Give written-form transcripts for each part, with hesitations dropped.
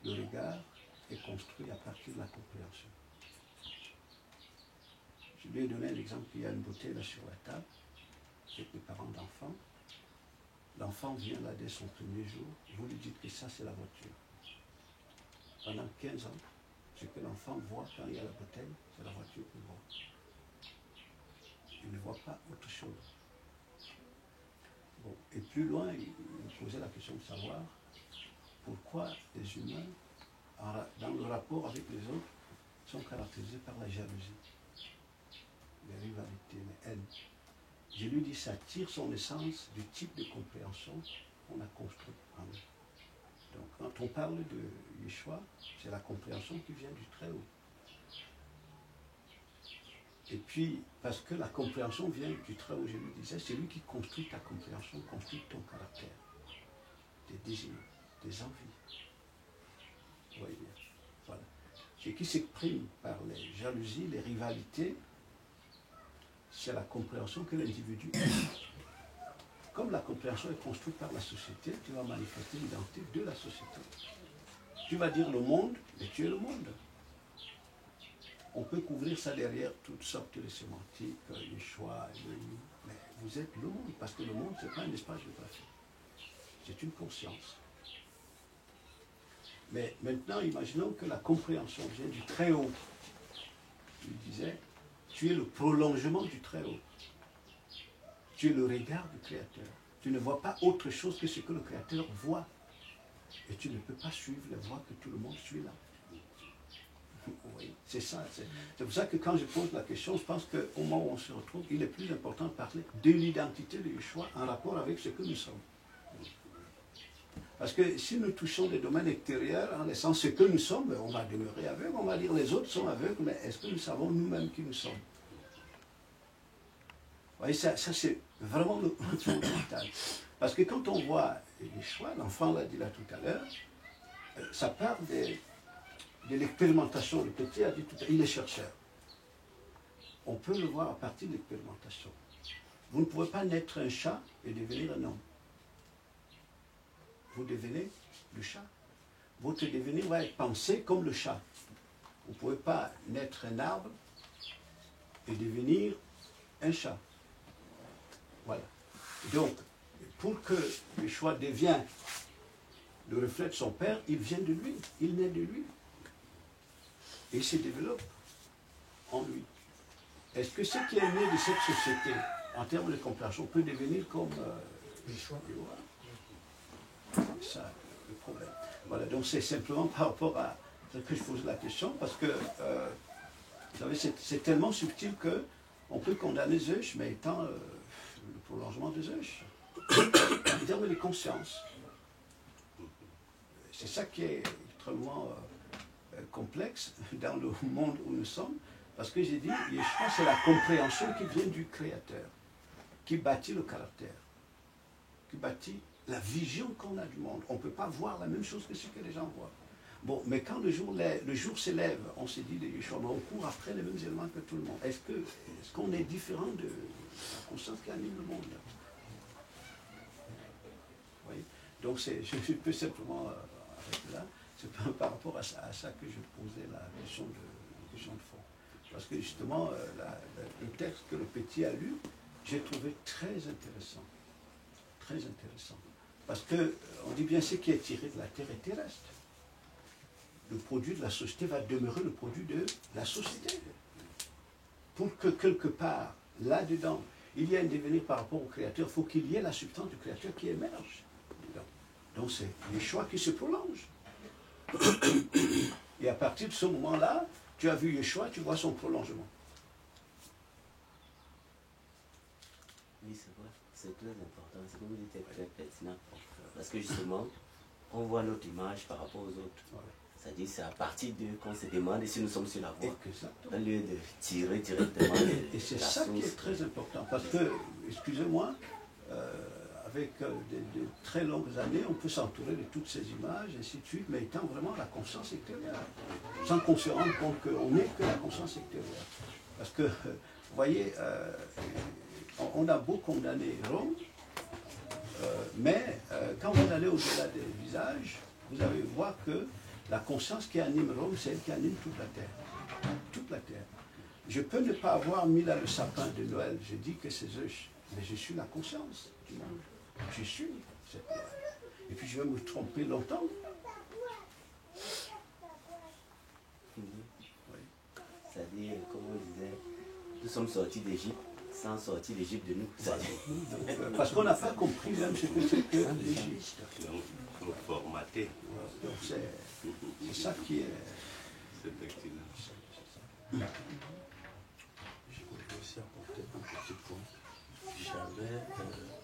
le regard est construit à partir de la compréhension. Je lui ai donné un exemple, il y a une bouteille là sur la table, avec mes parents d'enfants. L'enfant vient là dès son premier jour, vous lui dites que ça c'est la voiture. Pendant 15 ans, ce que l'enfant voit quand il y a la bouteille, c'est la voiture qu'il voit. Il ne voit pas autre chose. Bon. Et plus loin, il me posait la question de savoir pourquoi les humains, dans le rapport avec les autres, sont caractérisés par la jalousie, les rivalités, les haines. Je lui dis, ça tire son essence du type de compréhension qu'on a construit en nous. Donc, quand on parle de Yeshua, c'est la compréhension qui vient du Très-Haut. Et puis, parce que la compréhension vient du Très-Haut, je lui disais, c'est lui qui construit ta compréhension, construit ton caractère, tes désirs, tes envies. Vous voyez bien. Voilà. Ce qui s'exprime par les jalousies, les rivalités, c'est la compréhension que l'individu a. Comme la compréhension est construite par la société, tu vas manifester l'identité de la société. Tu vas dire le monde, mais tu es le monde. On peut couvrir ça derrière toutes sortes de sémantiques, les choix, mais vous êtes le monde, parce que le monde, ce n'est pas un espace géographique. C'est une conscience. Mais maintenant, imaginons que la compréhension vient du Très-Haut. Il disait, tu es le prolongement du Très-Haut. Tu es le regard du Créateur. Tu ne vois pas autre chose que ce que le Créateur voit. Et tu ne peux pas suivre la voie que tout le monde suit là. Oui, c'est ça. C'est pour ça que quand je pose la question, je pense qu'au moment où on se retrouve, il est plus important de parler de l'identité de Yeshua en rapport avec ce que nous sommes. Parce que si nous touchons des domaines extérieurs en laissant ce que nous sommes, on va demeurer aveugle, on va dire les autres sont aveugles, mais est-ce que nous savons nous-mêmes qui nous sommes? Vous voyez, ça c'est vraiment le point fondamental. Parce que quand on voit Yeshua, l'enfant l'a dit là tout à l'heure, ça part de l'expérimentation. Le petit a dit tout à l'heure, il est chercheur. On peut le voir à partir de l'expérimentation. Vous ne pouvez pas naître un chat et devenir un homme. Vous devenez le chat. Votre devenir va être pensé comme le chat. Vous ne pouvez pas naître un arbre et devenir un chat. Voilà. Donc, pour que Yeshua devienne le reflet de son Père, il vient de lui, il naît de lui. Et il se développe en lui. Est-ce que ce qui est né de cette société, en termes de compréhension, peut devenir comme Yeshua? C'est ça le problème. Voilà, donc c'est simplement par rapport à ce que je pose la question, parce que, vous savez, c'est tellement subtil qu'on peut condamner Zeus, mais étant le prolongement de Zeus, en termes de conscience. C'est ça qui est extrêmement complexe dans le monde où nous sommes, parce que j'ai dit, Yeshua, c'est la compréhension qui vient du Créateur, qui bâtit le caractère, qui bâtit la vision qu'on a du monde. On ne peut pas voir la même chose que ce que les gens voient. Bon, mais quand le jour s'élève, on s'est dit de Yeshua, on court après les mêmes éléments que tout le monde. Est-ce qu'on est différent de la conscience qui anime le monde? Vous voyez? Donc je peux simplement arrêter là. C'est par rapport à ça que je posais la question de fond. Parce que justement, le texte que le petit a lu, j'ai trouvé très intéressant. Très intéressant. Parce qu'on dit bien ce qui est tiré de la terre est terrestre. Le produit de la société va demeurer le produit de la société. Pour que quelque part, là-dedans, il y ait un devenir par rapport au Créateur, il faut qu'il y ait la substance du Créateur qui émerge. Donc c'est les choix qui se prolongent. Et à partir de ce moment-là, tu as vu Yeshua, tu vois son prolongement. Oui, c'est vrai. C'est très important. Ce que vous dites est très pertinent. Parce que justement, on voit notre image par rapport aux autres. Ouais. C'est-à-dire c'est à partir d'eux qu'on se demande si nous sommes sur la voie. Au lieu de tirer directement. Et c'est ça qui est très important. Parce que, excusez-moi, avec de très longues années, on peut s'entourer de toutes ces images, et ainsi de suite, mais étant vraiment la conscience extérieure. Sans qu'on se rende compte qu'on n'est que la conscience extérieure. Parce que, vous voyez, on a beau condamner Rome, mais quand vous allez au-delà des visages, vous allez voir que La conscience qui anime Rome, c'est elle qui anime toute la terre. Toute la terre. Je peux ne pas avoir mis là le sapin de Noël. Je dis que c'est eux, mais je suis la conscience du monde. Je suis cette terre. Et puis je vais me tromper longtemps. Oui. C'est-à-dire, comme on disait, nous sommes sortis d'Égypte sans sortir d'Égypte de nous. Parce qu'on n'a pas compris même ce que c'est que l'Égypte. Donc formaté. Donc c'est ça qui est... C'est excellent. Je voudrais aussi apporter un petit point. J'avais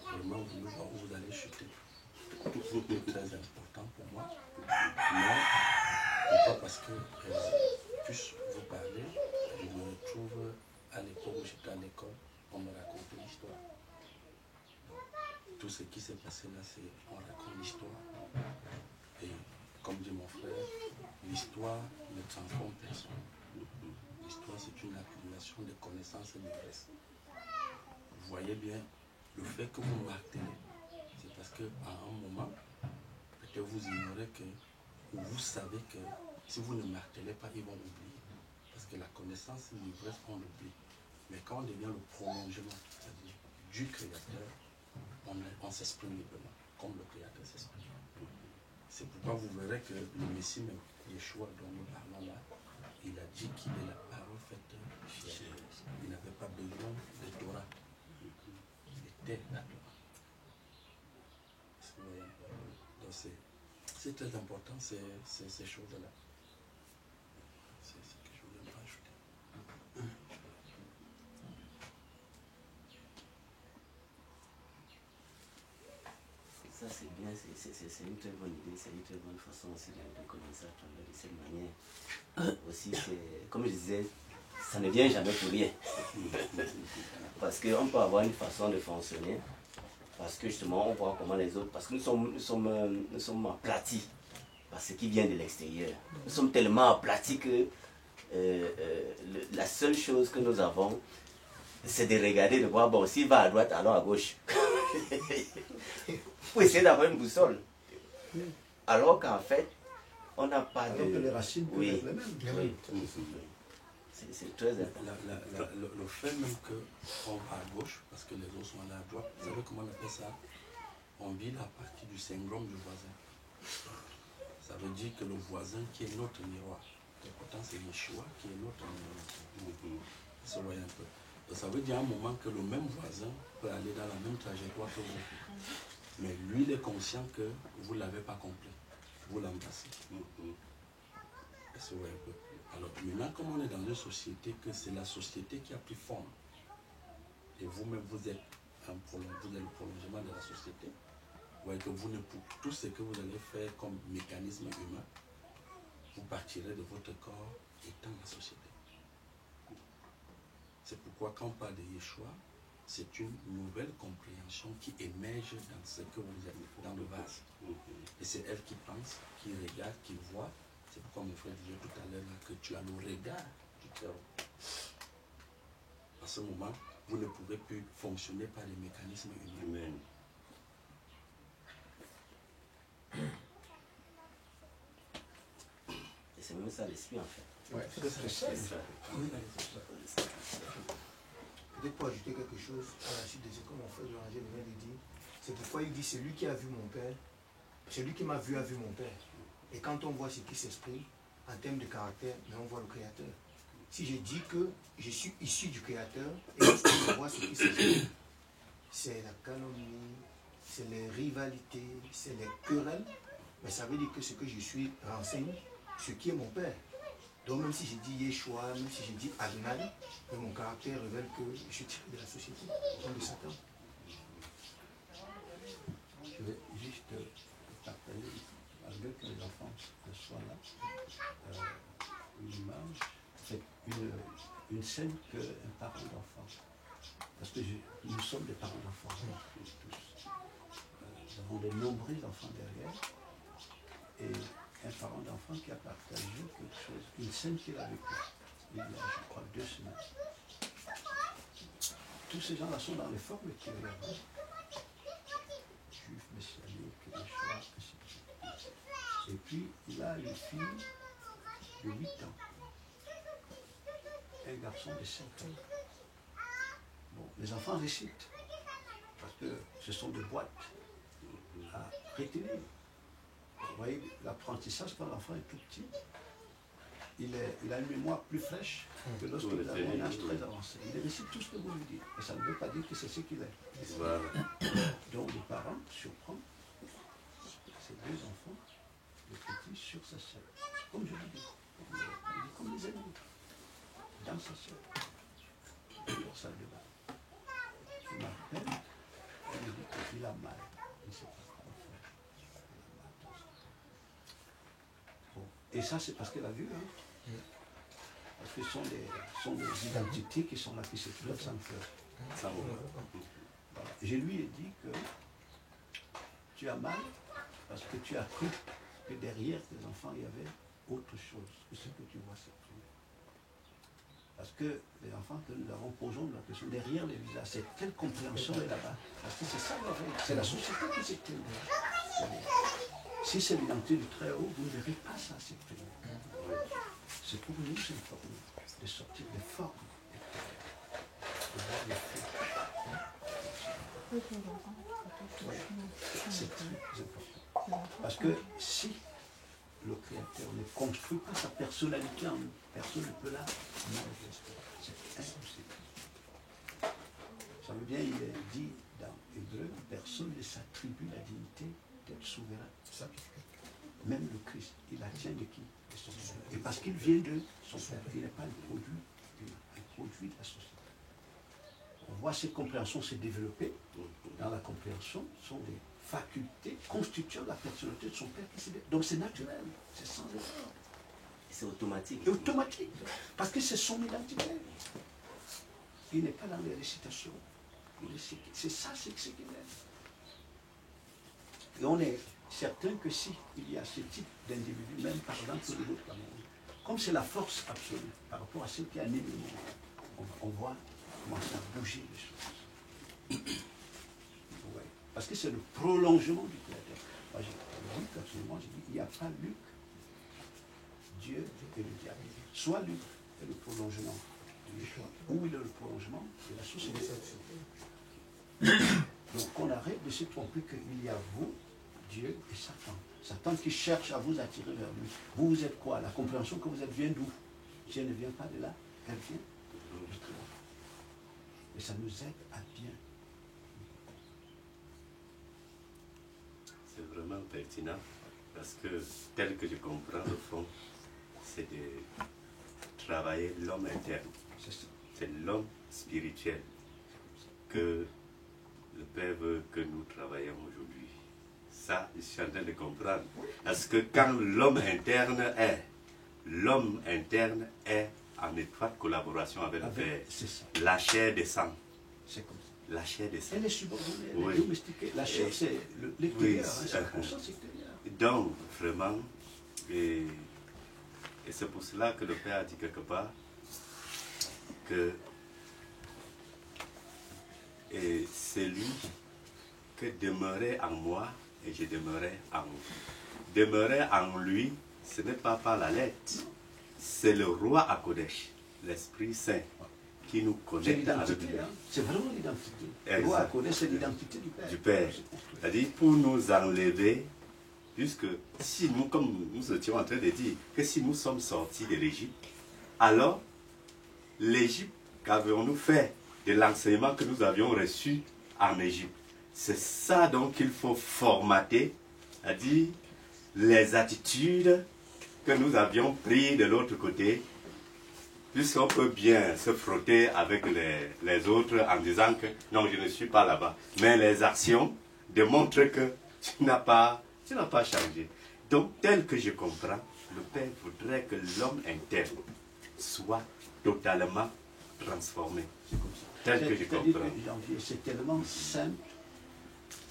vraiment voulu voir où vous allez chuter. C'est très important pour moi. Mais, pourquoi? Parce que, puisse vous parler, je me retrouve à l'époque où j'étais à l'école, on me racontait l'histoire. Tout ce qui s'est passé là, c'est on raconte l'histoire. Et comme dit mon frère, l'histoire ne transforme personne. L'histoire, c'est une accumulation de connaissances et de d'ivresse. Vous voyez bien, le fait que vous martelez, c'est parce qu'à un moment, peut-être vous ignorez que, ou vous savez que si vous ne martelez pas, ils vont oublier. Parce que la connaissance et l'ivresse, on l'oublie. Mais quand on devient le prolongement, c'est-à-dire du Créateur, on s'exprime librement, comme le Créateur s'exprime. C'est pourquoi vous verrez que le Messie, même Yeshua dont nous parlons là, il a dit qu'il est la parole faite chair. Il n'avait pas besoin de Torah. Il était la Torah. Donc c'est très important ces choses-là. C'est ce que je voulais rajouter. Ça c'est bien, c'est une très bonne idée, c'est une très bonne façon aussi de connaître ça de cette manière. Aussi, comme je disais, ça ne vient jamais pour rien. Parce qu'on peut avoir une façon de fonctionner, parce que justement on voit comment les autres, parce que nous sommes aplatis par ce qui vient de l'extérieur. Nous sommes tellement aplatis que la seule chose que nous avons, c'est de regarder, de voir, bon, s'il va à droite, alors à gauche. Pour essayer d'avoir une boussole. Alors qu'en fait, on n'a pas Alors de... que les racines peuvent Oui. être les mêmes. Oui. C'est très important. Le fait même qu'on va à gauche, parce que les autres sont allés à droite, vous savez comment on appelle ça? On vit la partie du syndrome du voisin. Ça veut dire que le voisin qui est notre miroir, et pourtant c'est Yeshua qui est notre miroir. Ça voit un peu. Donc ça veut dire à un moment que le même voisin peut aller dans la même trajectoire que vous. Mais lui, il est conscient que vous ne l'avez pas compris. Vous l'embrassez. Ça voit un peu. Alors maintenant, comme on est dans une société, que c'est la société qui a pris forme, et vous-même vous êtes le prolongement de la société, vous voyez que vous ne pouvez, tout ce que vous allez faire comme mécanisme humain, vous partirez de votre corps étant la société. C'est pourquoi quand on parle de Yeshua, c'est une nouvelle compréhension qui émerge dans ce que vous êtes, dans le vase. Et c'est elle qui pense, qui regarde, qui voit. C'est pourquoi mon frère disait tout à l'heure que tu as le regard du cœur. À ce moment, vous ne pouvez plus fonctionner par les mécanismes humains. Et c'est même ça l'esprit en fait. Ouais, c'est ça. Peut-être pour ajouter quelque chose à la suite de ce que mon frère Angèle vient de dire, c'est pourquoi il dit celui qui a vu mon père, celui qui m'a vu a vu mon père. Et quand on voit ce qui s'exprime en termes de caractère, mais on voit le Créateur. Si je dis que je suis issu du Créateur, et on voit ce qui s'exprime, c'est la calomnie, c'est les rivalités, c'est les querelles, mais ça veut dire que ce que je suis renseigne ce qui est mon père. Donc même si je dis Yeshua, même si je dis Adonai, mais mon caractère révèle que je suis tiré de la société, comme de Satan. Je vais juste partager, malgré que les enfants ne soient là, une image, c'est une scène qu'un parent d'enfant, parce que nous sommes des parents d'enfants, tous. Nous avons de nombreux enfants derrière, et un parent d'enfant qui a partagé quelque chose, une scène qu'il a vécue, il y a, je crois, 2 semaines. Tous ces gens-là sont dans les formes qui regardent. Juifs, messianiques, les choix, et puis il a une fille de 8 ans. Un garçon de 5 ans. Bon, les enfants récitent, parce que ce sont des boîtes à retenir. Vous voyez, l'apprentissage quand l'enfant est tout petit, il a une mémoire plus fraîche que lorsqu'il a un âge très avancé. Il récite tout ce que vous lui dites, et ça ne veut pas dire que c'est ce qu'il est. Voilà. Donc le parent surprend ses deux enfants, le petit sur sa sœur. Comme je vous dis, comme des amis, dans sa sœur, dans sa débat. Il m'appelle, il me dit qu'il a mal. Il ne sait pas comment faire. Il a mal dans sa- Bon. Et ça, c'est parce qu'elle a vu, hein. Parce que ce sont des identités qui sont là, qui s'explosent sans peur. Ça va. Voilà. Je lui ai dit que tu as mal parce que tu as cru que derrière tes enfants, il y avait autre chose que ce que tu vois s'exprimer. Parce que les enfants que nous avons posé la question, derrière les visages, c'est quelle compréhension est là-bas? Parce que c'est ça la règle, c'est la société qui s'exprime. Si c'est l'identité du Très-Haut, vous ne verrez pas ça s'exprimer. C'est pour nous informer, de sortir des formes, de voir les faits. C'est très important. Parce que si le Créateur ne construit pas sa personnalité en nous, personne ne peut la manifester. C'est impossible. Ça veut bien, il est dit dans Hébreu, personne ne s'attribue la dignité d'être souverain. Même le Christ, il la tient de qui? De son Père. Et parce qu'il vient de son Père, il n'est pas un produit humain, un produit de la société. On voit ces compréhensions se développer. Dans la compréhension, sont des facultés constituant la personnalité de son Père qui se développe. Donc c'est naturel, c'est sans effort. C'est automatique. Et automatique, parce que c'est son identité. Il n'est pas dans les récitations. C'est ça, c'est ce qu'il est. Et on est certain que si il y a ce type d'individu, même par exemple de l'autre monde, comme c'est la force absolue par rapport à ce qui anime le monde, on voit commencer à bouger les choses. Ouais. Parce que c'est le prolongement du Créateur. Moi, j'ai dit personnellement, j'ai dit, il n'y a pas Luc, Dieu et le diable. Soit Luc est le prolongement de l'histoire, ou il est le prolongement de la société. Donc on arrête de se tromper qu'il y a vous, Dieu et Satan. Satan qui cherche à vous attirer vers lui. Vous, vous êtes quoi? La compréhension que vous êtes vient d'où? Dieu ne vient pas de là, elle vient du Très-Haut. Et ça nous aide à bien. C'est vraiment pertinent parce que tel que je comprends au fond, c'est de travailler l'homme interne. C'est ça. C'est l'homme spirituel que le Père veut que nous travaillions aujourd'hui. Ça, je suis en train de comprendre. Parce que quand l'homme interne est en étroite collaboration avec le Père. C'est ça. La chair des sangs. C'est comme ça. La chair des sangs. Elle est subordonnée, elle Oui. est domestiquée. La chair, c'est l'extérieur, hein, c'est la conscience extérieure. Donc, vraiment, et c'est pour cela que le Père a dit quelque part que c'est lui que demeurait en moi et je demeurais en vous. Demeurer en lui, ce n'est pas par la lettre, c'est le roi à Kodesh, l'Esprit Saint, qui nous C'est connecte avec l'identité, lui. hein. C'est vraiment l'identité. Exact. Le roi à connaître, c'est l'identité du Père. Du Père. C'est-à-dire pour nous enlever, puisque si nous, comme nous étions en train de dire, que si nous sommes sortis de l'Égypte, alors l'Égypte, qu'avons-nous fait de l'enseignement que nous avions reçu en Égypte? C'est ça donc qu'il faut formater, c'est-à-dire les attitudes que nous avions prises de l'autre côté, puisqu'on peut bien se frotter avec les autres en disant que non, je ne suis pas là-bas. Mais les actions démontrent que tu n'as pas changé. Donc, tel que je comprends, le Père voudrait que l'homme interne soit totalement transformé. C'est comme ça. Tel que je C'est-à-dire comprends. que, Janvier, c'est tellement simple,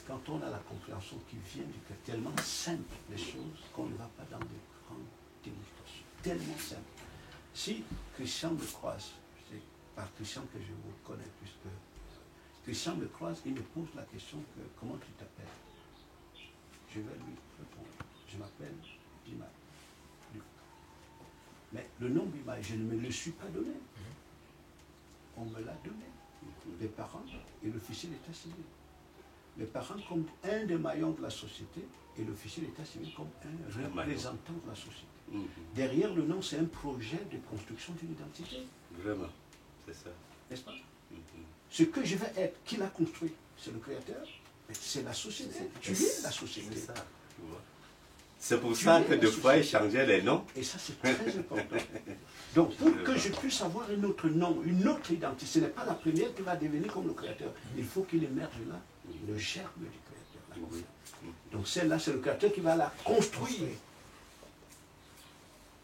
quand on a la compréhension qui vient du cœur, tellement simple les choses qu'on ne va pas dans de grandes démonstrations. Tellement simple. Si Christian me croise, c'est par Christian que je vous connais, puisque Christian me croise, il me pose la question que comment tu t'appelles? Je vais lui répondre. Je m'appelle, il Le nom, je ne me le suis pas donné. On me l'a donné. Les parents et l'officier d'état civil. Les parents comme un des maillons de la société et l'officier d'état civil comme un représentant de la société. Derrière le nom, c'est un projet de construction d'une identité. Vraiment, c'est ça. N'est-ce pas? Ce que je vais être, qui l'a construit? C'est le créateur, c'est la société. Tu es la société. C'est ça. C'est pour ça que deux fois, ils changeaient les noms. Et ça, c'est très important. Donc, pour que je puisse avoir un autre nom, une autre identité, ce n'est pas la première qui va devenir comme le créateur. Il faut qu'il émerge là, le germe du créateur. La confiance. Donc, celle-là, c'est le créateur qui va la construire.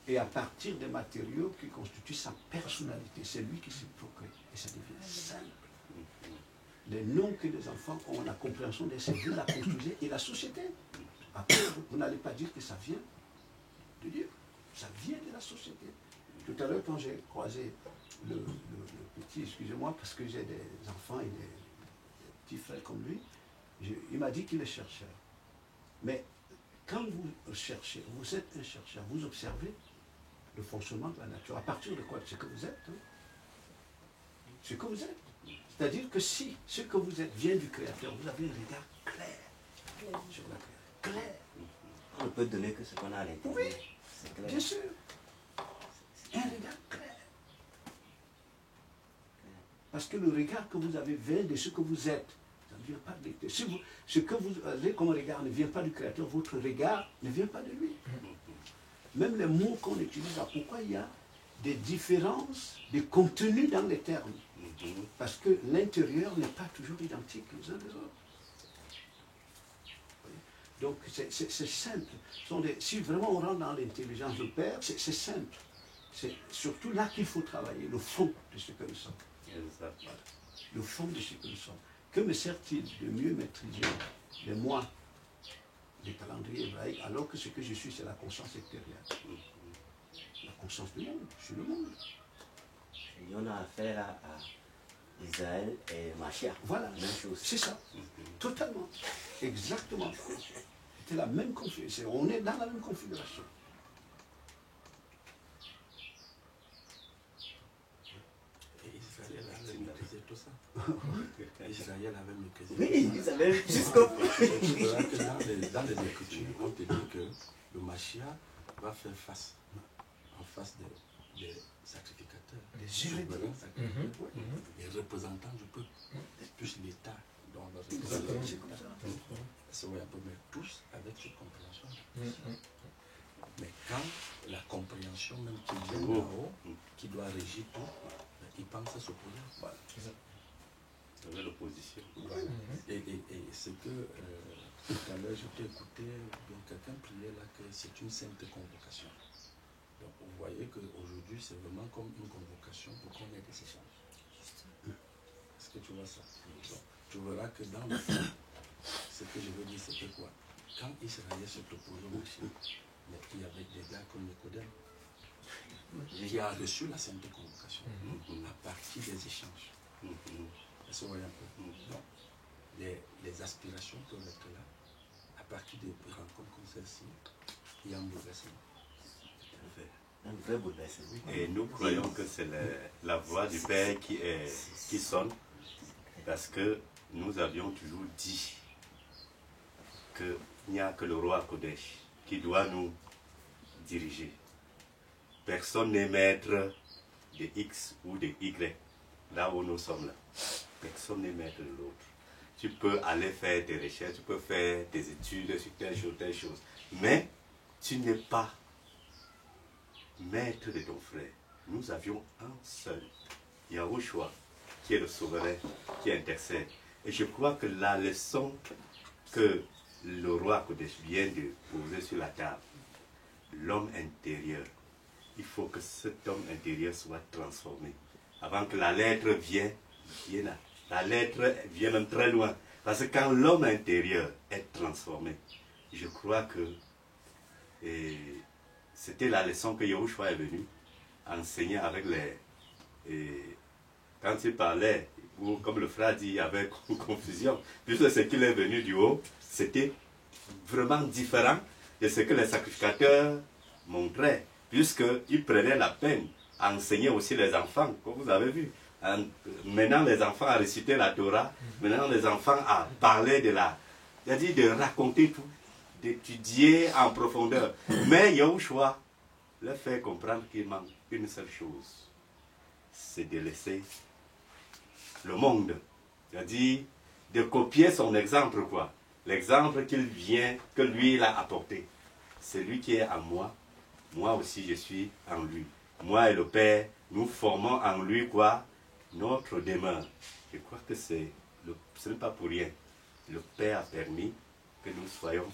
Et à partir des matériaux qui constituent sa personnalité, c'est lui qui se procrée. Et ça devient simple. Les noms que les enfants ont, la compréhension de ces vous la construisez et la société. Après, vous n'allez pas dire que ça vient de Dieu. Ça vient de la société. Tout à l'heure, quand j'ai croisé le petit, excusez-moi, parce que j'ai des enfants et des petits frères comme lui, il m'a dit qu'il est chercheur. Mais quand vous cherchez, vous êtes un chercheur, vous observez le fonctionnement de la nature. À partir de quoi? De ce que vous êtes. Hein? Ce que vous êtes. C'est-à-dire que si ce que vous êtes vient du Créateur, vous avez un regard clair sur la création. Clair. On ne peut donner que ce qu'on a à l'intérieur. Oui, c'est clair. Bien sûr. Un regard clair. Parce que le regard que vous avez vient de ce que vous êtes. Ça ne vient pas de l'été. Si ce que vous avez comme regard ne vient pas du Créateur, votre regard ne vient pas de lui. Même les mots qu'on utilise, là, pourquoi il y a des différences de contenu dans les termes? Parce que l'intérieur n'est pas toujours identique les uns des autres. Donc c'est simple. Si vraiment on rentre dans l'intelligence du Père, c'est simple. C'est surtout là qu'il faut travailler, le fond de ce que nous sommes. Voilà. Le fond de ce que nous sommes. Que me sert-il de mieux maîtriser les mois, les calendriers hébraïques, alors que ce que je suis, c'est la conscience extérieure? La conscience du monde, je suis le monde. Et on a affaire à Israël et Mashiach. Voilà, même chose. C'est ça. Totalement. Exactement. C'est la même configuration. On est dans la même configuration. Et Israël avait maîtrisé tout ça. Israël avait maîtrisé Oui, tout ils ça. avaient jusqu'au bout. Tu verras que dans les Écritures, on te dit que le Mashiach va faire face en face des sacrificateurs, Des souverains sacrificateurs, les représentants du peuple, plus l'État dont le représentant. C'est comme ça. C'est vrai, un peu, mais tous avec cette compréhension. Mais quand la compréhension même qui vient là-haut, qui doit régir tout, ils pensent à s'opposer. Voilà. C'est l'opposition. Voilà. Et ce que tout à l'heure je t'ai écouté, bien quelqu'un priait là que c'est une sainte convocation. Donc vous voyez qu'aujourd'hui c'est vraiment comme une convocation pour qu'on ait des échanges. Est-ce que tu vois ça? Donc, tu verras que dans le fond, ce que je veux dire c'est que quoi? Quand Israël s'est opposé au Mashiach, mais il y avait des gars comme Nicodème qui a reçu la sainte convocation à partir des échanges. Est-ce que vous voyez un peu? Donc, les aspirations peuvent être là. À partir de rencontres comme celle-ci, il y a un bouleversement. Un vrai bouleversement. Et nous croyons que c'est la voix du Père qui sonne, parce que nous avions toujours dit qu'il n'y a que le roi Kodesh qui doit nous diriger. Personne n'est maître de X ou de Y, là où nous sommes là. Personne n'est maître de l'autre. Tu peux aller faire des recherches, tu peux faire des études sur telle chose, mais tu n'es pas maître de ton frère. Nous avions un seul, Yahushua, qui est le souverain, qui intercède. Et je crois que la leçon que le roi Kodesh vient de poser sur la table, l'homme intérieur, il faut que cet homme intérieur soit transformé. Avant que la lettre vienne là. La lettre vient même très loin. Parce que quand l'homme intérieur est transformé, je crois que c'était la leçon que Yahushua est venu enseigner avec quand il parlait, ou comme le frère dit, avec confusion, puisque ce qu'il est venu du haut, c'était vraiment différent de ce que les sacrificateurs montraient. puisqu'il prenait la peine à enseigner aussi les enfants, comme vous avez vu. Maintenant, les enfants à réciter la Torah, maintenant, les enfants à parler de la... C'est-à-dire de raconter tout, d'étudier en profondeur. Mais Yahushua leur fait comprendre qu'il manque une seule chose, c'est de laisser le monde, c'est-à-dire de copier son exemple, quoi. L'exemple qu'il vient, que lui il a apporté. C'est lui qui est en moi, moi aussi je suis en lui. Moi et le Père, nous formons en lui quoi? Notre demeure. Je crois que ce n'est pas pour rien. Le Père a permis que nous soyons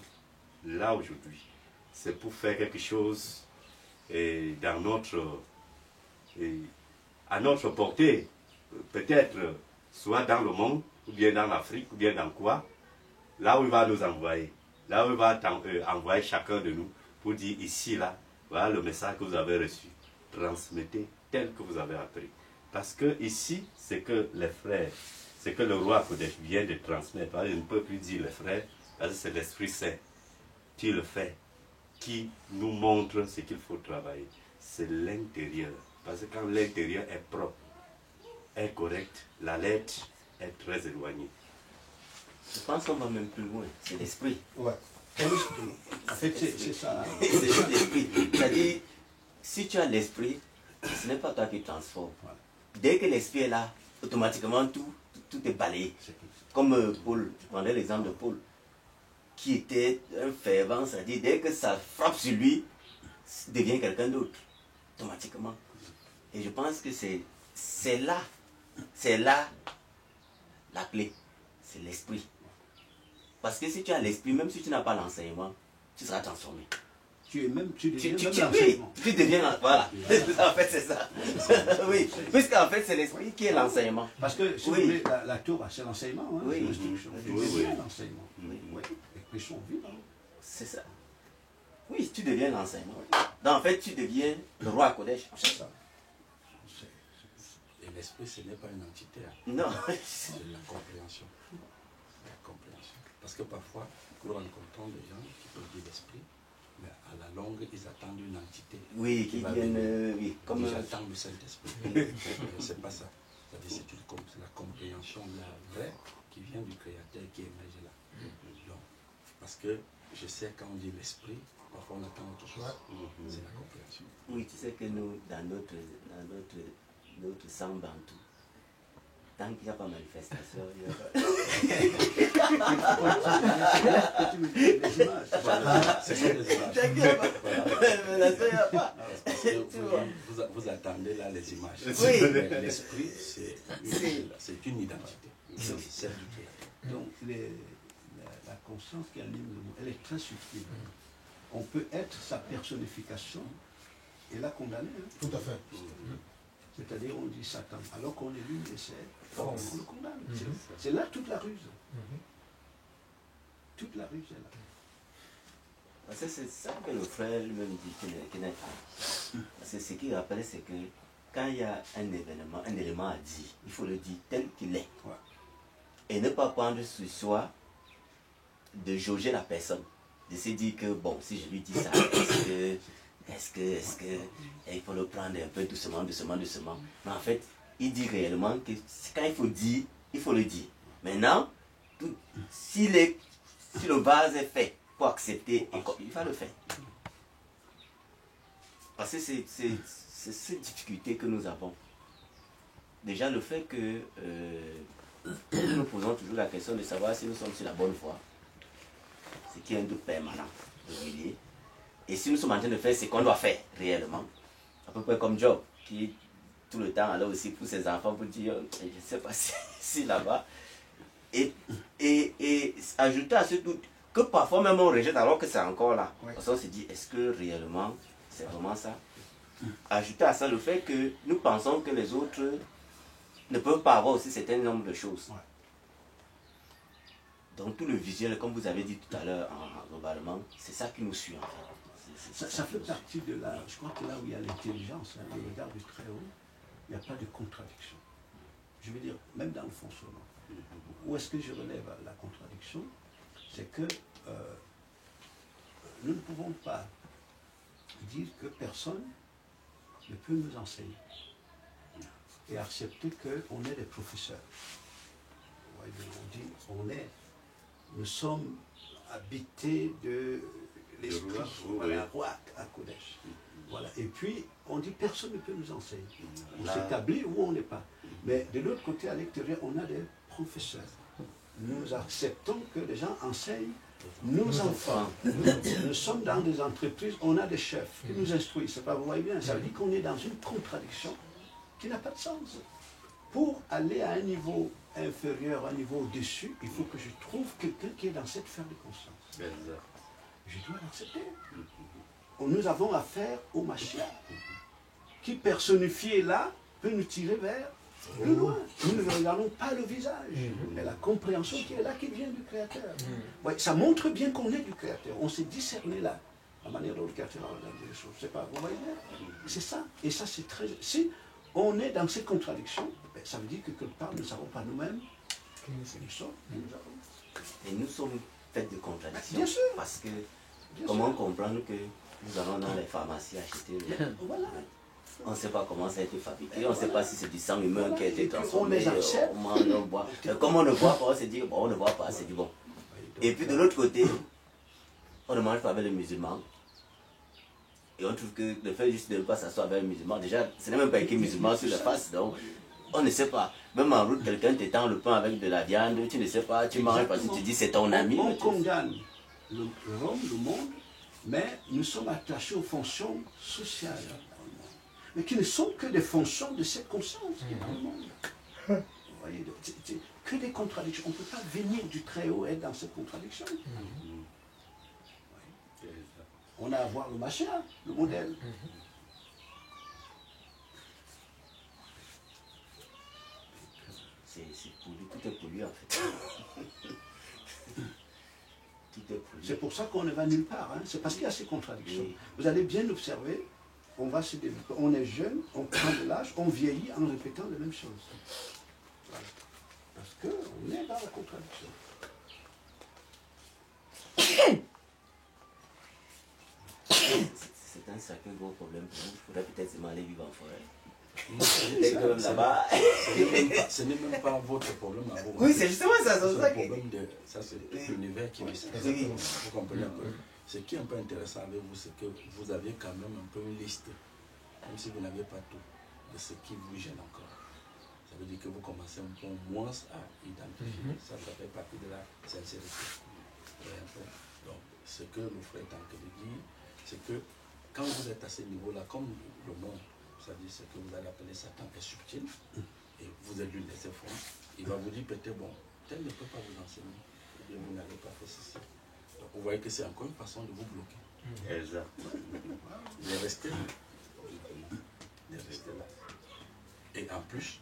là aujourd'hui. C'est pour faire quelque chose dans à notre portée, peut-être soit dans le monde, ou bien dans l'Afrique, ou bien dans quoi, là où il va nous envoyer, là où il va envoyer chacun de nous pour dire ici, là, voilà le message que vous avez reçu. Transmettez tel que vous avez appris. Parce que ici, c'est que les frères, c'est que le roi Kodesh vient de transmettre. Je ne peux plus dire les frères, parce que c'est l'Esprit Saint qui le fait, qui nous montre ce qu'il faut travailler. C'est l'intérieur. Parce que quand l'intérieur est propre, est correct, la lettre est très éloignée. Je pense qu'on va même plus loin. C'est l'esprit. Ouais. En fait, c'est ça. Hein. C'est juste l'esprit. C'est-à-dire, si tu as l'esprit, ce n'est pas toi qui transforme. Voilà. Dès que l'esprit est là, automatiquement tout est balayé. Comme Paul, je prenais l'exemple de Paul, qui était un fervent, c'est-à-dire dès que ça frappe sur lui, il devient quelqu'un d'autre, automatiquement. Et je pense que c'est là la clé, c'est l'esprit. Parce que si tu as l'esprit, même si tu n'as pas l'enseignement, tu seras transformé. Tu deviens même Oui, l'enseignement. tu deviens, voilà. En fait, c'est ça. Oui, puisqu'en fait, c'est l'esprit qui est l'enseignement. Parce que si vous Oui. voulez, la Torah, c'est l'enseignement, hein, Oui. c'est l'instruction. Tu Oui, deviens oui. l'enseignement. Oui. Oui. L'expression vivante. C'est ça. Oui, tu deviens l'enseignement. Donc, en fait, tu deviens le roi Kodesh. C'est ça. Et l'esprit, ce n'est pas une entité, hein. Non. C'est la compréhension. La compréhension. Parce que parfois, nous rencontrons des gens qui peuvent dire l'esprit, mais à la longue, ils attendent une entité. Oui, qui va viennent, venir. oui, comme... J'attends le Saint-Esprit. C'est pas ça. C'est-à-dire c'est la compréhension la vraie qui vient du Créateur qui émerge là. Donc, parce que je sais quand on dit l'esprit, parfois on attend autre chose. C'est la compréhension. Oui, tu sais que nous, dans notre sang bantou, tant qu'il n'y a pas manifestation, il n'y a pas... C'est ça les images. Tant qu'il n'y a pas manifestation, il n'y a pas. Parce que vous attendez là les images. Oui. Mais l'esprit, c'est une identité. C'est celle du Créateur. Donc, la conscience qui anime le monde, elle est très subtile. On peut être sa personnification et la condamner. Hein. Tout à fait. C'est-à-dire, on dit Satan, alors qu'on est l'une de ses formes, on le condamne. C'est là toute la ruse. Toute la ruse est là. Parce que c'est ça que le frère lui-même dit qu'il n'est pas. Parce que ce qu'il rappelle, c'est que quand il y a un élément à dire, il faut le dire tel qu'il est. Ouais. Et ne pas prendre sur soi de jauger la personne. De se dire que, bon, si je lui dis ça, est-ce que il faut le prendre un peu doucement. Mais en fait, il dit réellement que quand il faut dire, il faut le dire. Maintenant, si le vase est fait pour accepter, il va le faire. Parce que c'est cette difficulté que nous avons. Déjà, le fait que nous nous posons toujours la question de savoir si nous sommes sur la bonne voie, ce qui est un doute permanent, régulier. Et si nous sommes en train de faire ce qu'on doit faire réellement, à peu près comme Job, qui tout le temps allait aussi pour ses enfants pour dire, je ne sais pas si là-bas. Et ajouter à ce doute que parfois même on rejette alors que c'est encore là. Oui. Parce qu'on se dit, est-ce que réellement c'est vraiment ça? Ajouter à ça le fait que nous pensons que les autres ne peuvent pas avoir aussi un certain nombre de choses. Ouais. Donc tout le visuel, comme vous avez dit tout à l'heure, globalement, c'est ça qui nous suit en fait. Ça fait partie de la... Je crois que là où il y a l'intelligence, hein, le regard du Très-Haut, il n'y a pas de contradiction. Je veux dire, même dans le fonctionnement. Où est-ce que je relève la contradiction? C'est que nous ne pouvons pas dire que personne ne peut nous enseigner et accepter qu'on est des professeurs. On dit, nous sommes habités de l'esprit, voilà, roi à Kodesh. Voilà. Et puis, on dit, personne ne peut nous enseigner. On s'établit où on n'est pas. Mais de l'autre côté, à l'extérieur, on a des professeurs. Nous acceptons que les gens enseignent nos enfants. Nous sommes dans des entreprises, on a des chefs qui nous instruisent. C'est pas, vous voyez bien, ça veut dire qu'on est dans une contradiction qui n'a pas de sens. Pour aller à un niveau inférieur, à un niveau au-dessus, il faut que je trouve quelqu'un qui est dans cette sphère de conscience. Je dois l'accepter. Nous avons affaire au Mashiach, qui personnifié là peut nous tirer vers le loin. Nous ne regardons pas le visage, mais la compréhension qui est là, qui vient du Créateur. Ouais, ça montre bien qu'on est du Créateur. On s'est discerné là, la manière dont le Créateur a regardé les choses. C'est pas, vous voyez bien. C'est ça. Et ça, c'est très. Si on est dans ces contradictions, ben, ça veut dire que quelque part, nous ne savons pas nous-mêmes qui nous sommes. Et nous sommes faits de contradictions. Bien sûr. Parce que comment comprendre que nous allons dans les pharmacies acheter Voilà. On ne sait pas comment ça a été fabriqué, on ne sait pas si c'est du sang humain qui a été transformé. On les accepte. On boit. Comme on ne boit pas, on se dit, bon, on ne boit pas, c'est du bon. Et puis de l'autre côté, on ne mange pas avec les musulmans. Et on trouve que le fait juste de ne pas s'asseoir avec les musulmans, déjà, ce n'est même pas écrit musulman sur la face, donc on ne sait pas. Même en route, quelqu'un t'étend le pain avec de la viande, tu ne sais pas, tu manges parce que tu dis c'est ton ami. On condamne l'homme, le monde, mais nous sommes attachés aux fonctions sociales dans le monde, mais qui ne sont que des fonctions de cette conscience qui est dans le monde. Vous voyez, c'est que des contradictions. On ne peut pas venir du Très-Haut et être dans cette contradiction. On a à voir le Mashiach, le modèle. C'est pour lui, tout est pour lui en fait. C'est pour ça qu'on ne va nulle part. Hein. C'est parce qu'il y a ces contradictions. Oui. Vous allez bien observer, on va se développer. On est jeune, on prend de l'âge, on vieillit en répétant les mêmes choses. Voilà. Parce qu'on est dans la contradiction. C'est un sacré gros problème pour nous. Il faudrait peut-être seulement aller vivre en forêt. Là-bas. Ce n'est même pas votre problème à vous. Oui, c'est justement ça. C'est le problème de. Ça, c'est l'univers qui est. Vous comprenez un peu. Ce qui est un peu intéressant avec vous, c'est que vous avez quand même un peu une liste, même si vous n'avez pas tout, de ce qui vous gêne encore. Ça veut dire que vous commencez un peu moins à identifier. Ça fait partie de la sincérité. Donc, ce que le frère Tankele dit, c'est que quand vous êtes à ce niveau-là, comme le monde, c'est-à-dire ce que vous allez appeler Satan est subtil, et vous êtes lui laisser fond, il va vous dire peut-être, bon, tel ne peut pas vous enseigner, et vous n'avez pas fait ceci. Donc vous voyez que c'est encore une façon de vous bloquer. Exact. De rester là. De rester là. Et en plus,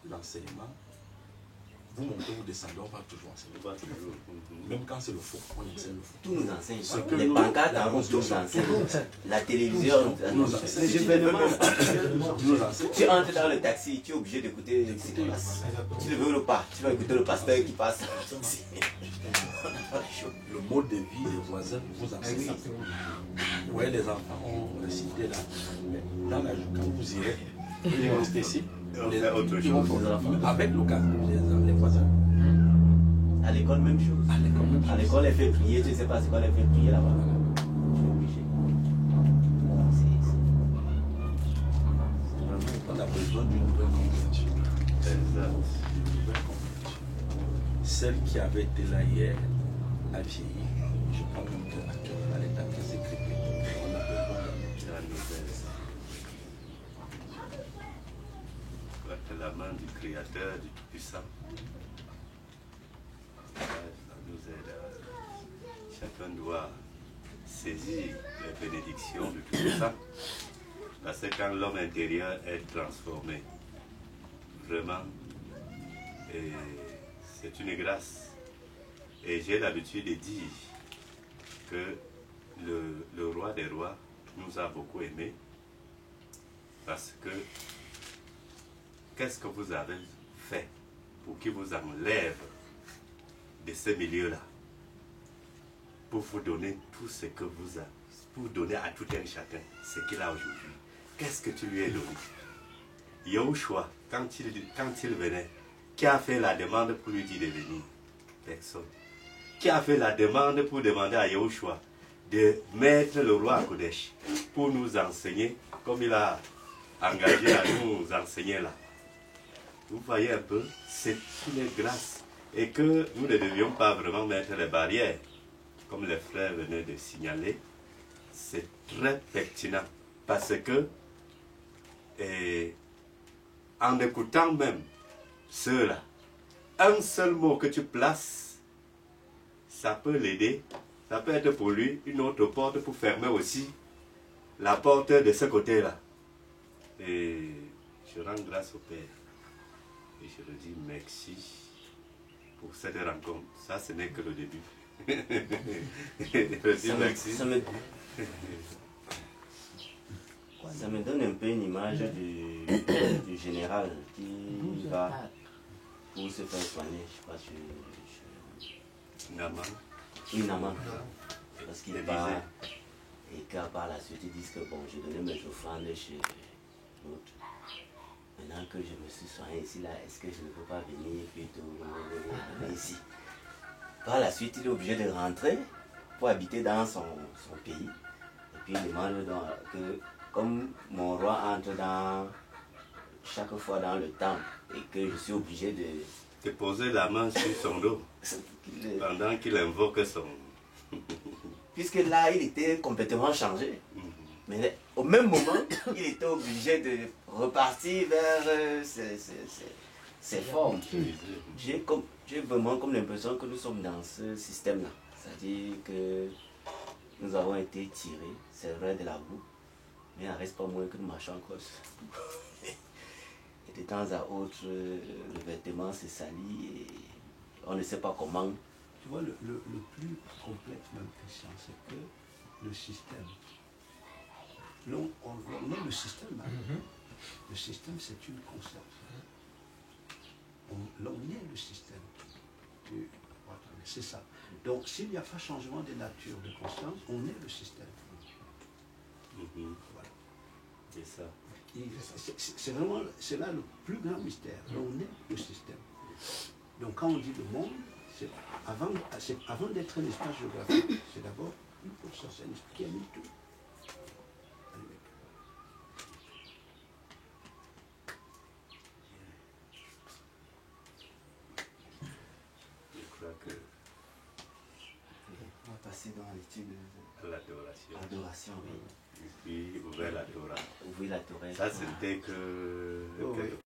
l'enseignement, vous montez, vous descendez, on va toujours enseigner. Même quand c'est le faux, on enseigne le faux. Tout nous enseigne. Ce que Les nous, pancartes la en rouge, tout nous enseigne. Constitution, La télévision, nous enseigne. les événements. Nous enseigne. Tu entres dans le taxi, tu es obligé d'écouter ce qui passe. Tu ne veux pas, tu vas écouter le pasteur qui passe. Le mode de vie des voisins vous enseigne. Vous voyez, les enfants ont récité là. Mais dans la, quand vous irez, vous irez rester ici. On fait autre Ils vont chose. faire avec le cas, les voisins. À l'école, même chose. À l'école, elle fait prier, tu ne sais pas c'est quoi elle fait prier là-bas. Tu es obligé. On a besoin d'une nouvelle compréhension. Exact. Une nouvelle compréhension. Celle qui avait été là hier a vieilli. Je pense même qu'actuellement, elle est en train de s'écriper. On a besoin de La nouvelle. Que la main du Créateur, du Tout-Puissant, ça nous aide. Chacun doit saisir les bénédictions du Tout-Puissant. Parce que quand l'homme intérieur est transformé, vraiment, c'est une grâce. Et j'ai l'habitude de dire que le roi des rois nous a beaucoup aimés parce que qu'est-ce que vous avez fait pour qu'il vous enlève de ce milieu-là, pour vous donner tout ce que vous pour donner à tout un chacun ce qu'il a aujourd'hui. Qu'est-ce que tu lui as donné? Yahushua, quand il venait, qui a fait la demande pour lui dire de venir? Personne. Qui a fait la demande pour demander à Yahushua de mettre le roi à Kodesh pour nous enseigner, comme il a engagé à nous enseigner là? Vous voyez un peu, c'est une grâce. Et que nous ne devions pas vraiment mettre les barrières, comme les frères venaient de signaler. C'est très pertinent. Parce que, en écoutant même ceux-là, un seul mot que tu places, ça peut l'aider. Ça peut être pour lui une autre porte pour fermer aussi la porte de ce côté-là. Et je rends grâce au Père. Et je le dis merci pour cette rencontre. Ça, ce n'est que le début. Je dis merci. Ça me donne un peu une image du général qui va pour se faire soigner, je crois, une amende. Parce qu'il part et qu'à par la suite ils disent que bon, j'ai donné mes offrandes chez l'autre. Maintenant que je me suis soigné ici, là, est-ce que je ne peux pas venir plutôt ici? Par la suite, il est obligé de rentrer pour habiter dans son pays. Et puis il demande donc que, comme mon roi entre chaque fois dans le temple, et que je suis obligé de poser la main sur son dos pendant qu'il invoque son... Puisque là, il était complètement changé. Mais au même moment, il était obligé de repartir vers ses formes. J'ai vraiment comme l'impression que nous sommes dans ce système-là. C'est-à-dire que nous avons été tirés, c'est vrai, de la boue, mais il n'en reste pas moins que nous marchons encore. Et de temps à autre, le vêtement se salit et on ne sait pas comment. Tu vois, le plus complexe même, Christian, c'est que le système. On est le système. Hein. Le système, c'est une conception. L'on est le système. C'est ça. Donc, s'il n'y a pas changement de nature, de conscience, on est le système. Voilà. C'est ça. C'est vraiment, c'est là le plus grand mystère. On est le système. Donc, quand on dit le monde, avant d'être un espace géographique, c'est d'abord une conscience, un esprit qui anime tout. On va passer dans l'étude de l'adoration. L'adoration, oui. Et puis ouvrir la Torah. Ouvrir la Torah. Ça, c'était que